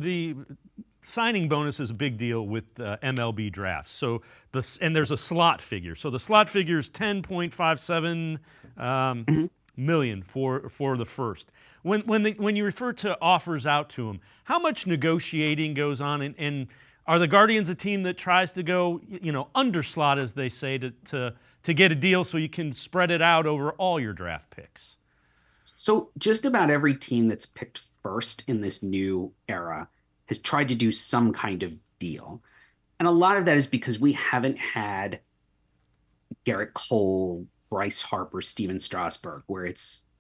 the signing bonus is a big deal with MLB drafts. So and there's a slot figure. So the slot figure is 10.57 Mhm. million for the first. When you refer to offers out to them, how much negotiating goes on, and are the Guardians a team that tries to go underslot, as they say, to get a deal so you can spread it out over all your draft picks? So just about every team that's picked first in this new era has tried to do some kind of deal. And a lot of that is because we haven't had Garrett Cole, Bryce Harper, Steven Strasburg, where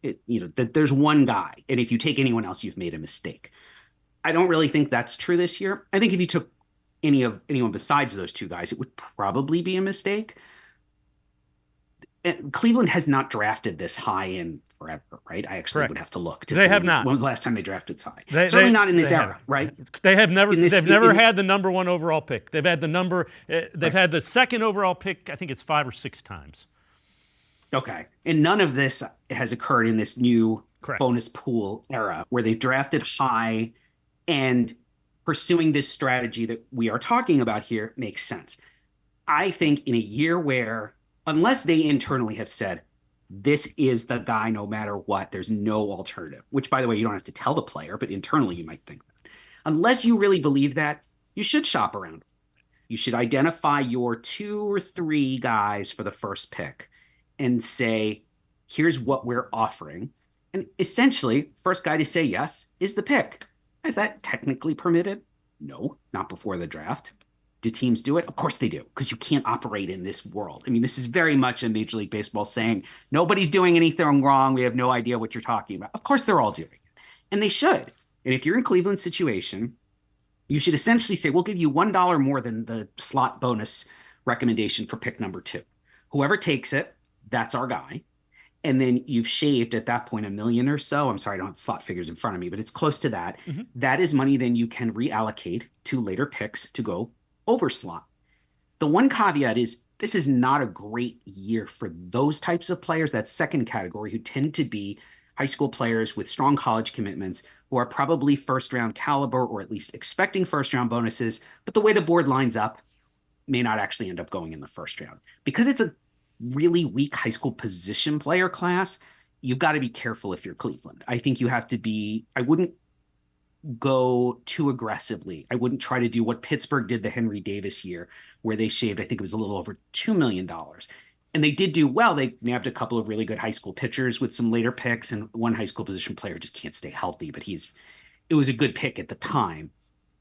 that there's one guy. And if you take anyone else, you've made a mistake. I don't really think that's true this year. I think if you took anyone besides those two guys, it would probably be a mistake. And Cleveland has not drafted this high in forever, right? I actually would Correct. have to look to They see have when not. was the last time they drafted this high. They Certainly they not in this they have era, right? they have never In this they've never in had the number one overall pick. They've had the number they've right. had the second overall pick. I think it's 5 or 6 times. Okay. And none of this has occurred in this new Correct. bonus pool era where they drafted high and pursuing this strategy that we are talking about here makes sense. I think in a year where, unless they internally have said, this is the guy no matter what, there's no alternative, which by the way, you don't have to tell the player, but internally you might think that. Unless you really believe that, you should shop around. You should identify your 2 or 3 guys for the first pick and say, here's what we're offering. And essentially, first guy to say yes is the pick. Is that technically permitted? No, not before the draft. Do teams do it? Of course they do, because you can't operate in this world. I mean, this is very much a Major League Baseball saying, nobody's doing anything wrong. We have no idea what you're talking about. Of course they're all doing it. And they should. And if you're in Cleveland's situation, you should essentially say, we'll give you $1 more than the slot bonus recommendation for pick number 2. Whoever takes it, that's our guy. And then you've shaved at that point 1 million or so. I'm sorry, I don't have slot figures in front of me, but it's close to that. Mm-hmm. That is money then you can reallocate to later picks to go over slot. The one caveat is this is not a great year for those types of players, that second category, who tend to be high school players with strong college commitments who are probably first round caliber or at least expecting first round bonuses. But the way the board lines up may not actually end up going in the first round because it's a really weak high school position player class. You've got to be careful if you're Cleveland. I think you have to be, I wouldn't go too aggressively. I wouldn't try to do what Pittsburgh did the Henry Davis year, where they shaved, I think it was a little over $2 million. And they did do well. They nabbed a couple of really good high school pitchers with some later picks, and one high school position player just can't stay healthy, but it was a good pick at the time.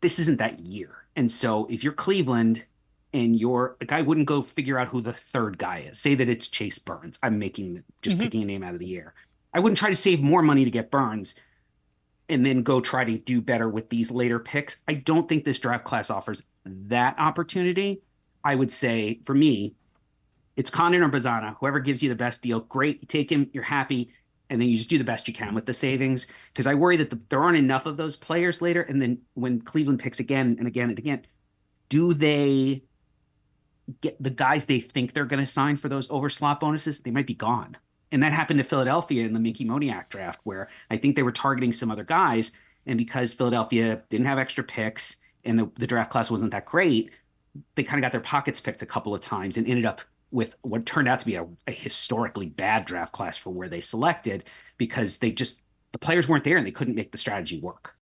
This isn't that year. And so if you're Cleveland and you're a guy, wouldn't go figure out who the third guy is. Say that it's Chase Burns. I'm just Mm-hmm. picking a name out of the air. I wouldn't try to save more money to get Burns and then go try to do better with these later picks. I don't think this draft class offers that opportunity. I would say for me, it's Condon or Bazana. Whoever gives you the best deal, great. You take him, you're happy, and then you just do the best you can with the savings. Because I worry that there aren't enough of those players later. And then when Cleveland picks again and again and again, do they get the guys they think they're going to sign for those over slot bonuses? They might be gone. And that happened to Philadelphia in the Mickey Moniak draft, where I think they were targeting some other guys. And because Philadelphia didn't have extra picks and the draft class wasn't that great, they kind of got their pockets picked a couple of times and ended up with what turned out to be a historically bad draft class for where they selected, because the players weren't there and they couldn't make the strategy work.